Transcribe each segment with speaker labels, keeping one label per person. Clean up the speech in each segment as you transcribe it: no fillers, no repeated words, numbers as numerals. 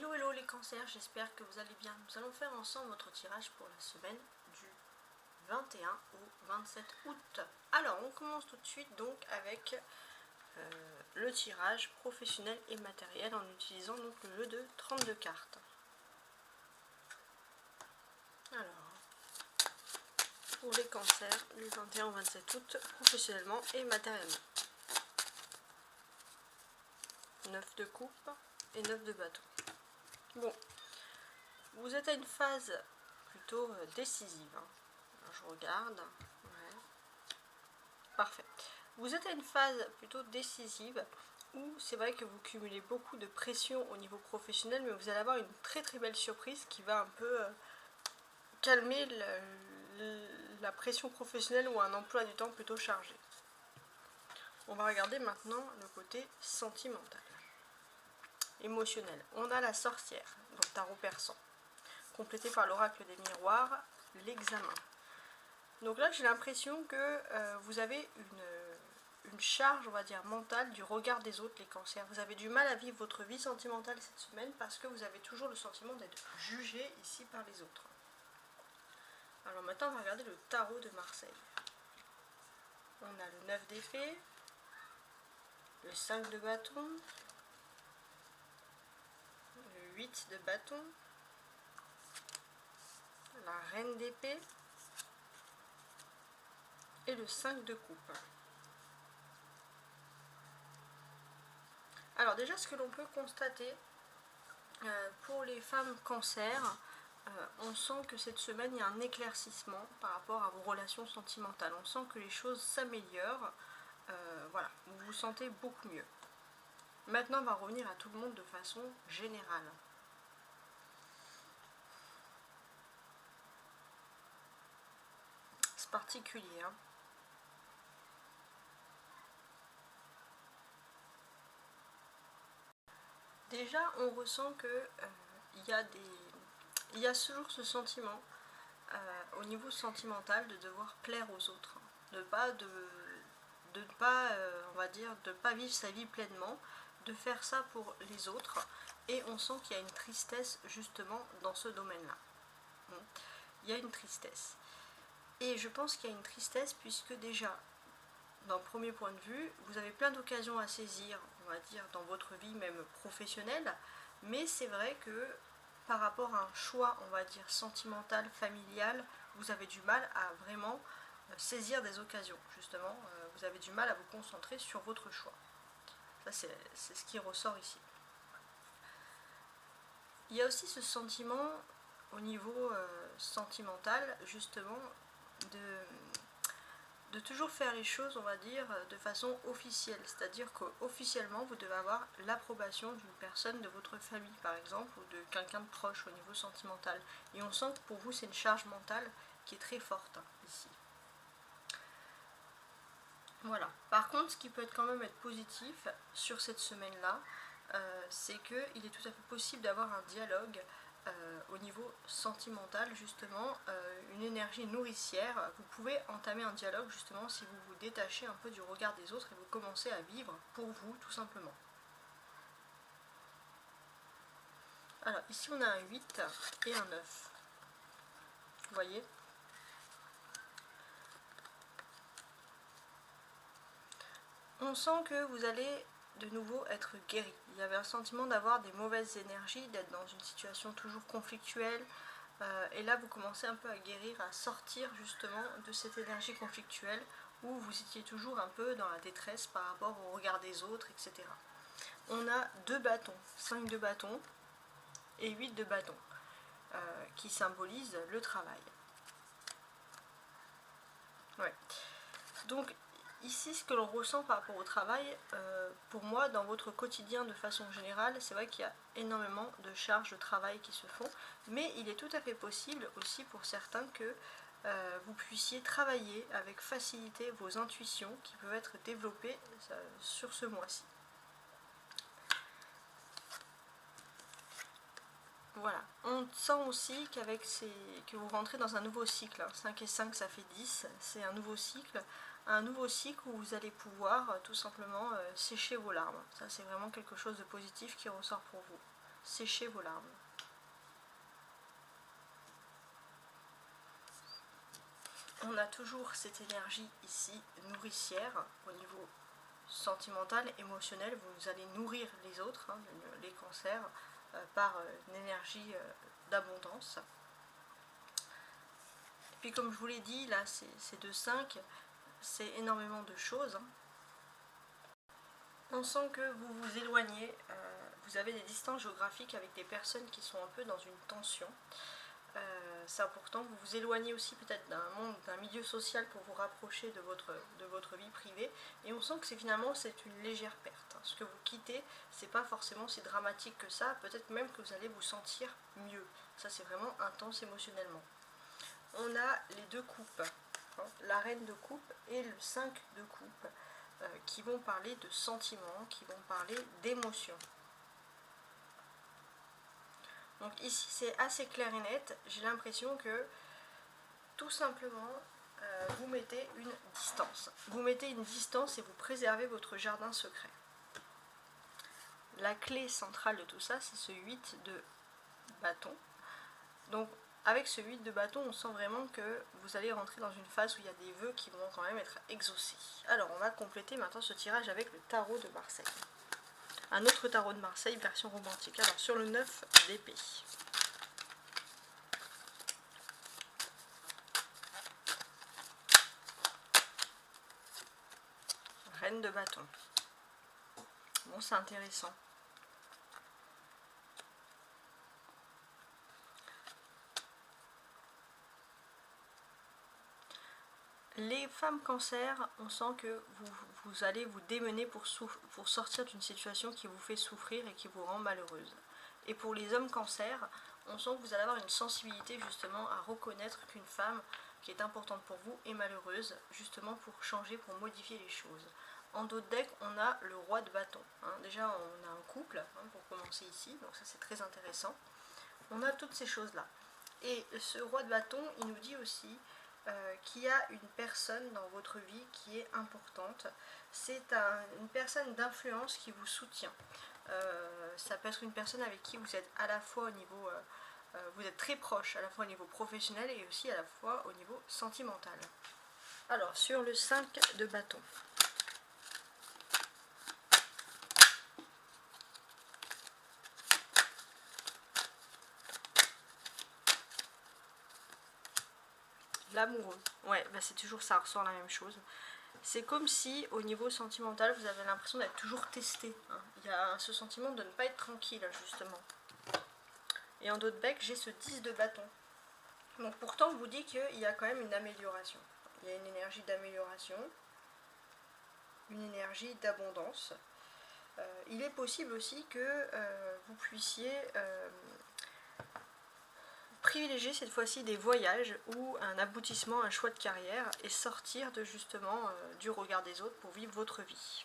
Speaker 1: Hello hello les cancers, j'espère que vous allez bien. Nous allons faire ensemble notre tirage pour la semaine du 21 au 27 août. Alors on commence tout de suite donc avec le tirage professionnel et matériel en utilisant donc le jeu de 32 cartes. Alors, pour les cancers du 21 au 27 août, professionnellement et matériellement. 9 de coupe et 9 de bâton. Bon, vous êtes à une phase plutôt décisive. Alors, je regarde. Ouais. Parfait. Vous êtes à une phase plutôt décisive où c'est vrai que vous cumulez beaucoup de pression au niveau professionnel, mais vous allez avoir une très très belle surprise qui va un peu calmer la pression professionnelle ou un emploi du temps plutôt chargé. On va regarder maintenant le côté sentimental, émotionnel. On a la sorcière, donc tarot persan, complété par l'oracle des miroirs, l'examen. Donc là j'ai l'impression que vous avez une charge, on va dire, mentale du regard des autres, les cancers. Vous avez du mal à vivre votre vie sentimentale cette semaine parce que vous avez toujours le sentiment d'être jugé ici par les autres. Alors maintenant on va regarder le tarot de Marseille. On a le 9 d'épée, le 5 de bâton, le 8 de bâton, la reine d'épée et le 5 de coupe. Alors déjà, ce que l'on peut constater pour les femmes cancer, on sent que cette semaine il y a un éclaircissement par rapport à vos relations sentimentales. On sent que les choses s'améliorent. Voilà, vous vous sentez beaucoup mieux. Maintenant, on va revenir à tout le monde de façon générale. C'est particulier, hein. Déjà, on ressent que il y a toujours ce sentiment au niveau sentimental de devoir plaire aux autres, de ne pas on va dire, de pas vivre sa vie pleinement, de faire ça pour les autres, et on sent qu'il y a une tristesse justement dans ce domaine-là. Il y a une tristesse. Et je pense qu'il y a une tristesse puisque déjà, d'un premier point de vue, vous avez plein d'occasions à saisir, on va dire, dans votre vie même professionnelle, mais c'est vrai que par rapport à un choix, on va dire, sentimental, familial, vous avez du mal à vraiment saisir des occasions, justement, vous avez du mal à vous concentrer sur votre choix. Ça, c'est ce qui ressort ici. Il y a aussi ce sentiment au niveau sentimental, justement, de toujours faire les choses, on va dire, de façon officielle. C'est-à-dire qu'officiellement, vous devez avoir l'approbation d'une personne de votre famille, par exemple, ou de quelqu'un de proche au niveau sentimental. Et on sent que pour vous, c'est une charge mentale qui est très forte, ici. Voilà. Par contre, ce qui peut quand même être positif sur cette semaine-là, c'est qu'il est tout à fait possible d'avoir un dialogue au niveau sentimental, justement, une énergie nourricière. Vous pouvez entamer un dialogue, justement, si vous vous détachez un peu du regard des autres et vous commencez à vivre pour vous, tout simplement. Alors, ici, on a un 8 et un 9. Vous voyez ? On sent que vous allez de nouveau être guéri. Il y avait un sentiment d'avoir des mauvaises énergies, d'être dans une situation toujours conflictuelle, et là vous commencez un peu à guérir, à sortir justement de cette énergie conflictuelle où vous étiez toujours un peu dans la détresse par rapport au regard des autres, etc. On a 2 bâtons, 5 de bâtons et 8 de bâtons, qui symbolisent le travail. Ouais. Donc ici, ce que l'on ressent par rapport au travail, pour moi, dans votre quotidien de façon générale, c'est vrai qu'il y a énormément de charges de travail qui se font, mais il est tout à fait possible aussi pour certains que vous puissiez travailler avec facilité vos intuitions qui peuvent être développées sur ce mois-ci. Voilà, on sent aussi que vous rentrez dans un nouveau cycle. 5 et 5, ça fait 10, c'est un nouveau cycle où vous allez pouvoir tout simplement sécher vos larmes. Ça, c'est vraiment quelque chose de positif qui ressort pour vous. sécher vos larmes. On a toujours cette énergie ici nourricière au niveau sentimental, émotionnel. Vous allez nourrir les autres, hein, les cancers, par une énergie d'abondance. Et puis comme je vous l'ai dit, là c'est de 5, c'est énormément de choses. Hein. On sent que vous vous éloignez, vous avez des distances géographiques avec des personnes qui sont un peu dans une tension. C'est important, vous vous éloignez aussi peut-être d'un monde, d'un milieu social pour vous rapprocher de votre vie privée, et on sent que finalement c'est une légère perte. Ce que vous quittez, c'est pas forcément si dramatique que ça, peut-être même que vous allez vous sentir mieux. Ça c'est vraiment intense émotionnellement. On a les 2 coupes, hein, la reine de coupe et le 5 de coupe, qui vont parler de sentiments, qui vont parler d'émotions. Donc ici c'est assez clair et net, j'ai l'impression que tout simplement vous mettez une distance. Vous mettez une distance et vous préservez votre jardin secret. La clé centrale de tout ça, c'est ce 8 de bâton. Donc avec ce 8 de bâton, on sent vraiment que vous allez rentrer dans une phase où il y a des vœux qui vont quand même être exaucés. Alors on va compléter maintenant ce tirage avec le tarot de Marseille. Un autre tarot de Marseille, version romantique. Alors sur le 9 d'épée. Reine de bâton. Bon, c'est intéressant. Les femmes cancer, on sent que vous allez vous démener pour sortir d'une situation qui vous fait souffrir et qui vous rend malheureuse. Et pour les hommes cancer, on sent que vous allez avoir une sensibilité justement à reconnaître qu'une femme qui est importante pour vous est malheureuse, justement pour changer, pour modifier les choses. En dos de deck, on a le roi de bâton. Hein. Déjà, on a un couple, hein, pour commencer ici, donc ça c'est très intéressant. On a toutes ces choses-là. Et ce roi de bâton, il nous dit aussi qu'il y a une personne dans votre vie qui est importante. C'est une personne d'influence qui vous soutient. Ça peut être une personne avec qui vous êtes à la fois au niveau... vous êtes très proche, à la fois au niveau professionnel et aussi à la fois au niveau sentimental. Alors, sur le 5 de bâton. L'amoureux. Ouais, bah c'est toujours ça, ressort la même chose. C'est comme si, au niveau sentimental, vous avez l'impression d'être toujours testé. Hein. Il y a ce sentiment de ne pas être tranquille, justement. Et en dos de bec, j'ai ce 10 de bâton. Donc pourtant, on vous dit qu'il y a quand même une amélioration. Il y a une énergie d'amélioration, une énergie d'abondance. Il est possible aussi que vous puissiez privilégier cette fois-ci des voyages ou un aboutissement, un choix de carrière et sortir de justement du regard des autres pour vivre votre vie.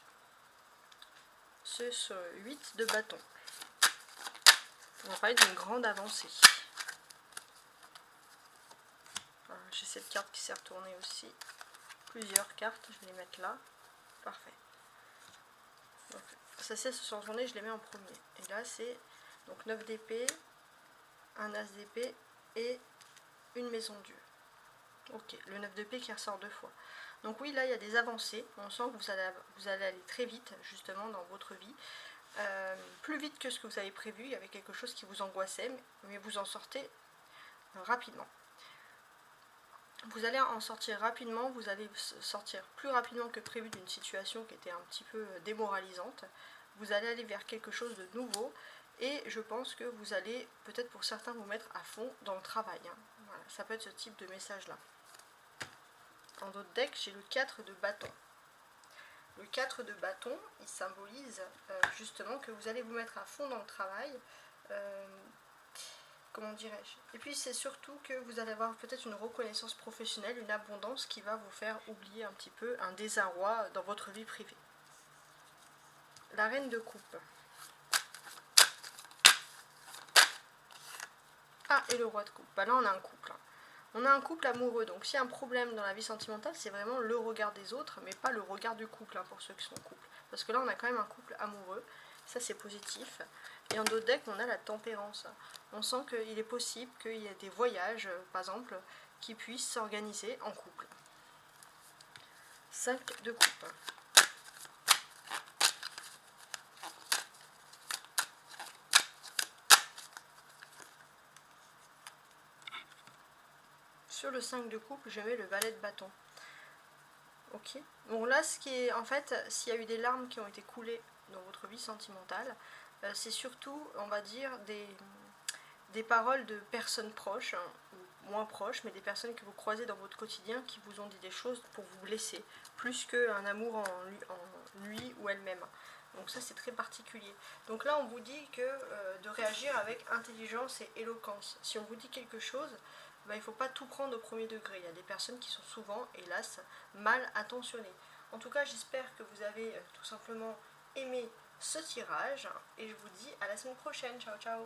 Speaker 1: C'est ce 8 de bâton. On va parler d'une grande avancée. J'ai cette carte qui s'est retournée aussi. Plusieurs cartes, je vais les mettre là. Parfait. Donc, ça c'est se sont retournées, je les mets en premier. Et là c'est donc 9 d'épée, un as d'épée et une maison de Dieu. Ok, le 9 d'épée qui ressort 2 fois. Donc oui, là il y a des avancées. On sent que vous allez aller très vite justement dans votre vie. Plus vite que ce que vous avez prévu. Il y avait quelque chose qui vous angoissait, mais vous en sortez rapidement. Vous allez en sortir rapidement, vous allez sortir plus rapidement que prévu d'une situation qui était un petit peu démoralisante. Vous allez aller vers quelque chose de nouveau et je pense que vous allez peut-être pour certains vous mettre à fond dans le travail. Hein. Voilà, ça peut être ce type de message là. En d'autres decks, j'ai le 4 de bâton. Le 4 de bâton, il symbolise justement que vous allez vous mettre à fond dans le travail. Comment dirais-je? Et puis c'est surtout que vous allez avoir peut-être une reconnaissance professionnelle, une abondance qui va vous faire oublier un petit peu un désarroi dans votre vie privée. La reine de coupe. Ah, et le roi de coupe. Bah là on a un couple. Hein. On a un couple amoureux, donc s'il y a un problème dans la vie sentimentale, c'est vraiment le regard des autres, mais pas le regard du couple, hein, pour ceux qui sont en couple. Parce que là on a quand même un couple amoureux, Ça c'est positif. Et en d'autres decks, on a la tempérance. On sent qu'il est possible qu'il y ait des voyages, par exemple, qui puissent s'organiser en couple. 5 de coupe. Sur le 5 de coupe, je mets le valet de bâton. Ok. Bon là, ce qui est en fait, s'il y a eu des larmes qui ont été coulées dans votre vie sentimentale, c'est surtout, on va dire, des paroles de personnes proches, hein, ou moins proches, mais des personnes que vous croisez dans votre quotidien qui vous ont dit des choses pour vous blesser, plus qu'un amour en lui ou elle-même. Donc ça c'est très particulier. Donc là on vous dit que de réagir avec intelligence et éloquence. Si on vous dit quelque chose, il ne faut pas tout prendre au premier degré. Il y a des personnes qui sont souvent, hélas, mal intentionnées. En tout cas, j'espère que vous avez tout simplement aimé ce tirage et je vous dis à la semaine prochaine. Ciao, ciao.